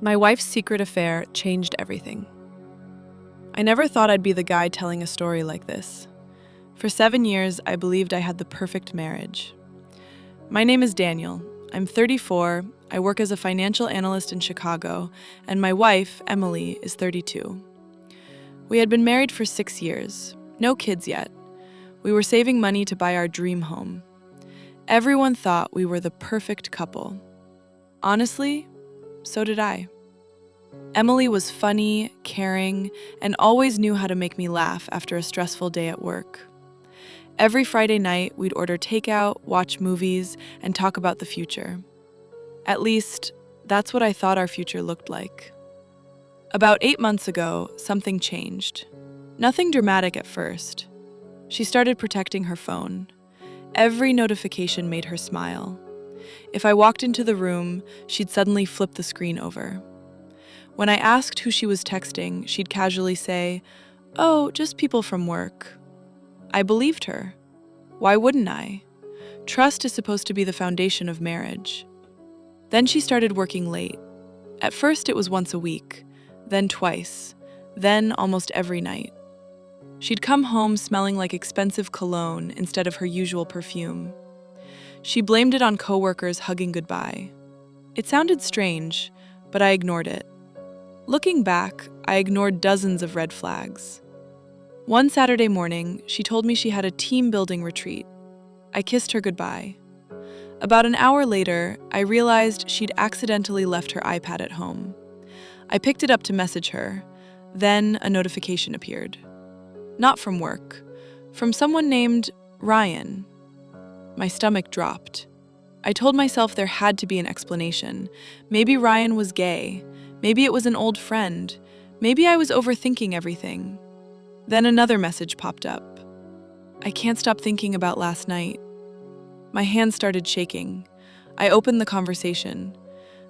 My wife's secret affair changed everything. I never thought I'd be the guy telling a story like this. For 7 years, I believed I had the perfect marriage. My name is Daniel. I'm 34, I work as a financial analyst in Chicago, and my wife, Emily, is 32. We had been married for 6 years, no kids yet. We were saving money to buy our dream home. Everyone thought we were the perfect couple. Honestly, so did I. Emily was funny, caring, and always knew how to make me laugh after a stressful day at work. Every Friday night, we'd order takeout, watch movies, and talk about the future. At least, that's what I thought our future looked like. About 8 months ago, something changed. Nothing dramatic at first. She started protecting her phone. Every notification made her smile. If I walked into the room, she'd suddenly flip the screen over. When I asked who she was texting, she'd casually say, "Oh, just people from work." I believed her. Why wouldn't I? Trust is supposed to be the foundation of marriage. Then she started working late. At first it was once a week, then twice, then almost every night. She'd come home smelling like expensive cologne instead of her usual perfume. She blamed it on coworkers hugging goodbye. It sounded strange, but I ignored it. Looking back, I ignored dozens of red flags. One Saturday morning, she told me she had a team-building retreat. I kissed her goodbye. About an hour later, I realized she'd accidentally left her iPad at home. I picked it up to message her. Then a notification appeared. Not from work, from someone named Ryan. My stomach dropped. I told myself there had to be an explanation. Maybe Ryan was gay. Maybe it was an old friend. Maybe I was overthinking everything. Then another message popped up. I can't stop thinking about last night. My hands started shaking. I opened the conversation.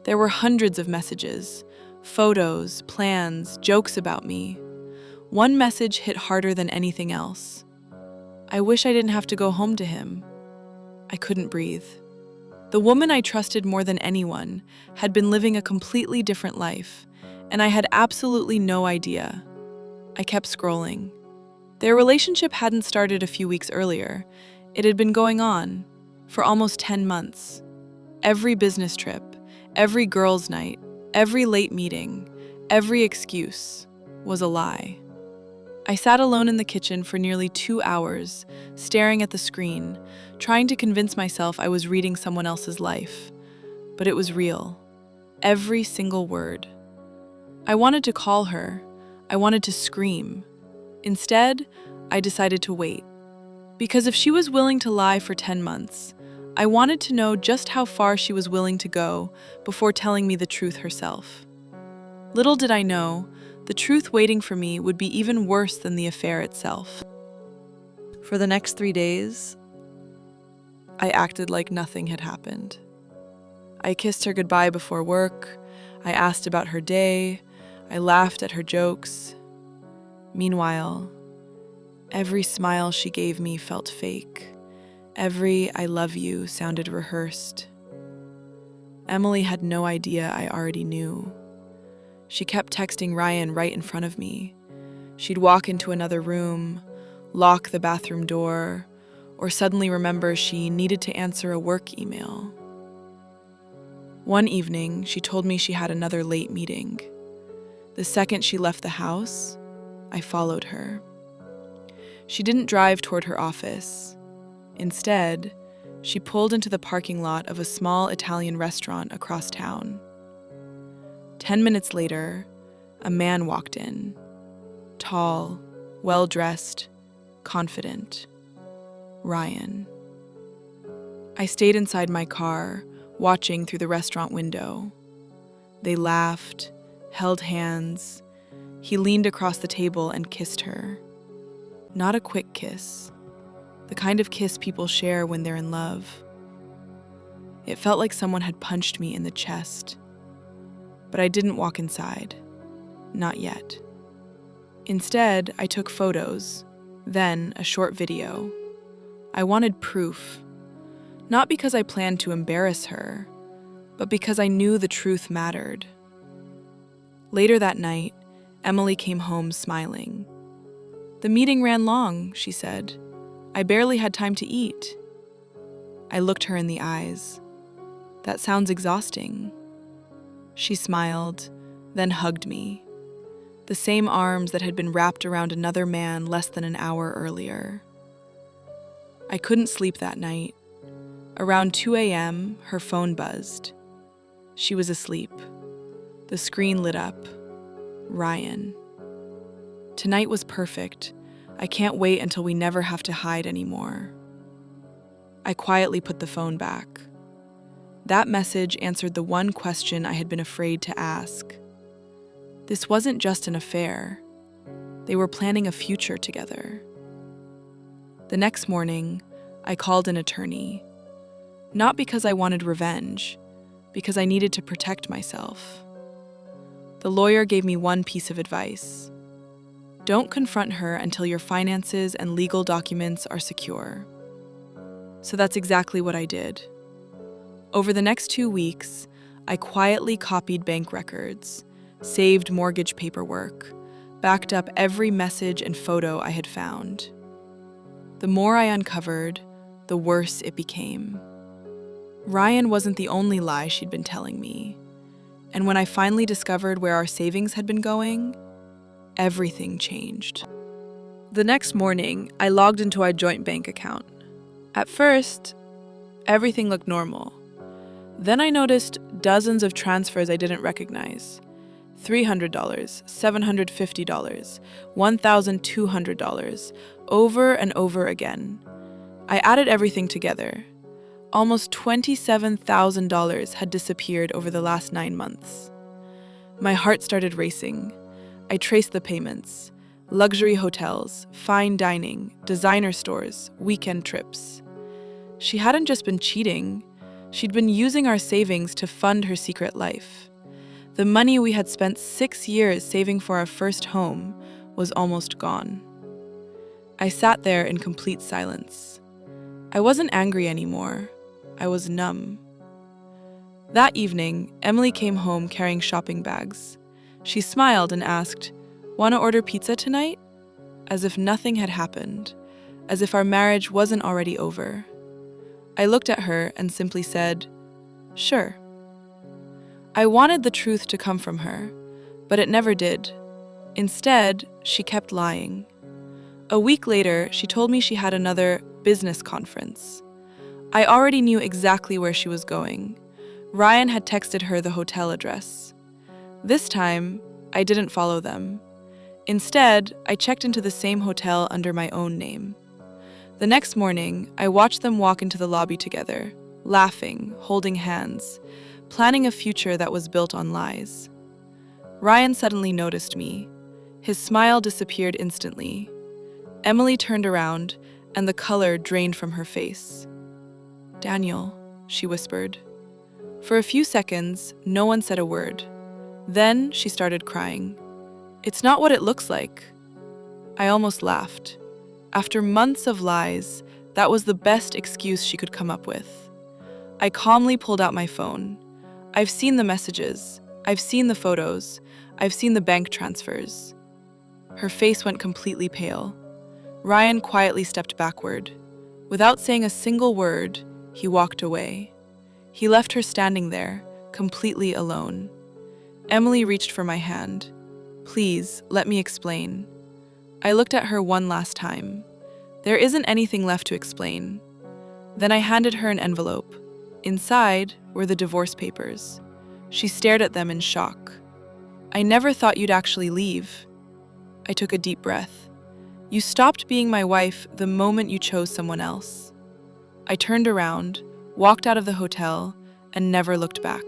There were hundreds of messages, photos, plans, jokes about me. One message hit harder than anything else. I wish I didn't have to go home to him. I couldn't breathe. The woman I trusted more than anyone had been living a completely different life, and I had absolutely no idea. I kept scrolling. Their relationship hadn't started a few weeks earlier. It had been going on for almost 10 months. Every business trip, every girls' night, every late meeting, every excuse was a lie. I sat alone in the kitchen for nearly 2 hours, staring at the screen, trying to convince myself I was reading someone else's life. But it was real. Every single word. I wanted to call her. I wanted to scream. Instead, I decided to wait. Because if she was willing to lie for 10 months, I wanted to know just how far she was willing to go before telling me the truth herself. Little did I know, the truth waiting for me would be even worse than the affair itself. For the next 3 days, I acted like nothing had happened. I kissed her goodbye before work. I asked about her day. I laughed at her jokes. Meanwhile, every smile she gave me felt fake. Every "I love you" sounded rehearsed. Emily had no idea I already knew. She kept texting Ryan right in front of me. She'd walk into another room, lock the bathroom door, or suddenly remember she needed to answer a work email. One evening, she told me she had another late meeting. The second she left the house, I followed her. She didn't drive toward her office. Instead, she pulled into the parking lot of a small Italian restaurant across town. 10 minutes later, a man walked in. Tall, well-dressed, confident. Ryan. I stayed inside my car, watching through the restaurant window. They laughed, held hands. He leaned across the table and kissed her. Not a quick kiss. The kind of kiss people share when they're in love. It felt like someone had punched me in the chest. But I didn't walk inside. Not yet. Instead, I took photos, then a short video. I wanted proof. Not because I planned to embarrass her, but because I knew the truth mattered. Later that night, Emily came home smiling. "The meeting ran long," she said. "I barely had time to eat." I looked her in the eyes. "That sounds exhausting." She smiled, then hugged me. The same arms that had been wrapped around another man less than an hour earlier. I couldn't sleep that night. Around 2 a.m., her phone buzzed. She was asleep. The screen lit up. Ryan. "Tonight was perfect. I can't wait until we never have to hide anymore." I quietly put the phone back. That message answered the one question I had been afraid to ask. This wasn't just an affair. They were planning a future together. The next morning, I called an attorney. Not because I wanted revenge, because I needed to protect myself. The lawyer gave me one piece of advice. Don't confront her until your finances and legal documents are secure. So that's exactly what I did. Over the next 2 weeks, I quietly copied bank records, saved mortgage paperwork, backed up every message and photo I had found. The more I uncovered, the worse it became. Ryan wasn't the only lie she'd been telling me. And when I finally discovered where our savings had been going, everything changed. The next morning, I logged into our joint bank account. At first, everything looked normal. Then I noticed dozens of transfers I didn't recognize. $300, $750, $1,200, over and over again. I added everything together. Almost $27,000 had disappeared over the last 9 months. My heart started racing. I traced the payments. Luxury hotels, fine dining, designer stores, weekend trips. She hadn't just been cheating. She'd been using our savings to fund her secret life. The money we had spent 6 years saving for our first home was almost gone. I sat there in complete silence. I wasn't angry anymore. I was numb. That evening, Emily came home carrying shopping bags. She smiled and asked, "Want to order pizza tonight?" As if nothing had happened, as if our marriage wasn't already over. I looked at her and simply said, "Sure." I wanted the truth to come from her, but it never did. Instead, she kept lying. A week later, she told me she had another business conference. I already knew exactly where she was going. Ryan had texted her the hotel address. This time, I didn't follow them. Instead, I checked into the same hotel under my own name. The next morning, I watched them walk into the lobby together, laughing, holding hands, planning a future that was built on lies. Ryan suddenly noticed me. His smile disappeared instantly. Emily turned around, and the color drained from her face. "Daniel," she whispered. For a few seconds, no one said a word. Then she started crying. "It's not what it looks like." I almost laughed. After months of lies, that was the best excuse she could come up with. I calmly pulled out my phone. I've seen the messages. I've seen the photos. I've seen the bank transfers. Her face went completely pale. Ryan quietly stepped backward. Without saying a single word, he walked away. He left her standing there, completely alone. Emily reached for my hand. "Please, let me explain." I looked at her one last time. There isn't anything left to explain. Then I handed her an envelope. Inside were the divorce papers. She stared at them in shock. "I never thought you'd actually leave." I took a deep breath. "You stopped being my wife the moment you chose someone else." I turned around, walked out of the hotel, and never looked back.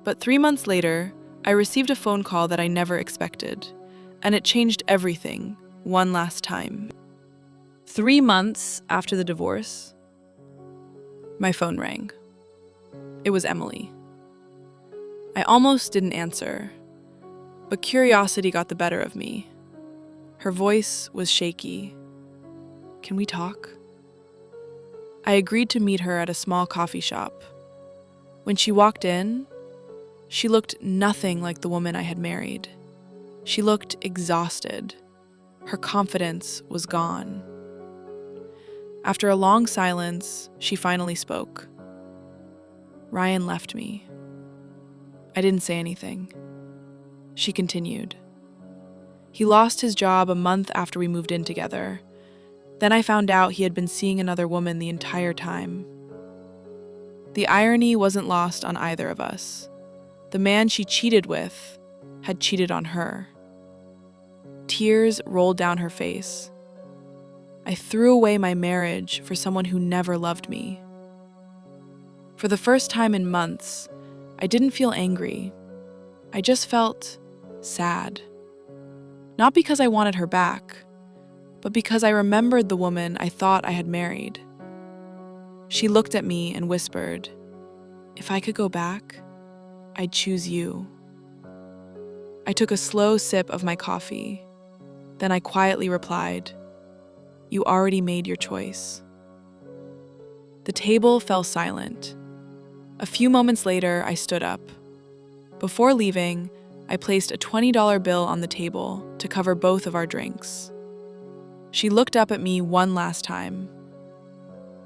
But 3 months later, I received a phone call that I never expected, and it changed everything, one last time. 3 months after the divorce, my phone rang. It was Emily. I almost didn't answer, but curiosity got the better of me. Her voice was shaky. "Can we talk?" I agreed to meet her at a small coffee shop. When she walked in, She looked nothing like the woman I had married. She looked exhausted. Her confidence was gone. After a long silence, she finally spoke. Ryan left me. I didn't say anything. She continued. He lost his job a month after we moved in together. Then I found out he had been seeing another woman the entire time. The irony wasn't lost on either of us. The man she cheated with had cheated on her. Tears rolled down her face. I threw away my marriage for someone who never loved me. For the first time in months, I didn't feel angry. I just felt sad. Not because I wanted her back, but because I remembered the woman I thought I had married. She looked at me and whispered, "If I could go back, I'd choose you." I took a slow sip of my coffee. Then I quietly replied, "You already made your choice." The table fell silent. A few moments later, I stood up. Before leaving, I placed a $20 bill on the table to cover both of our drinks. She looked up at me one last time.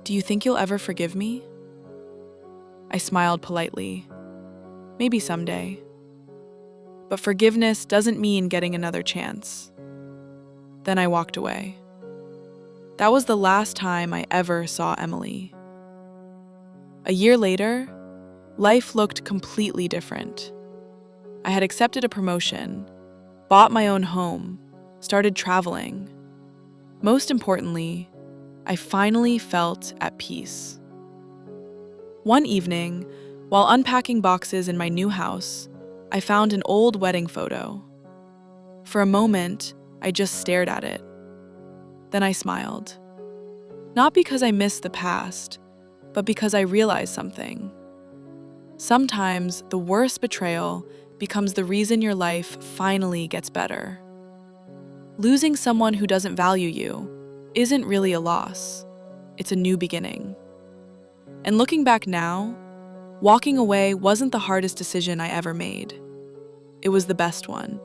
"Do you think you'll ever forgive me?" I smiled politely. "Maybe someday. But forgiveness doesn't mean getting another chance." Then I walked away. That was the last time I ever saw Emily. A year later, life looked completely different. I had accepted a promotion, bought my own home, started traveling. Most importantly, I finally felt at peace. One evening, while unpacking boxes in my new house, I found an old wedding photo. For a moment, I just stared at it. Then I smiled. Not because I missed the past, but because I realized something. Sometimes the worst betrayal becomes the reason your life finally gets better. Losing someone who doesn't value you isn't really a loss. It's a new beginning. And looking back now, walking away wasn't the hardest decision I ever made. It was the best one.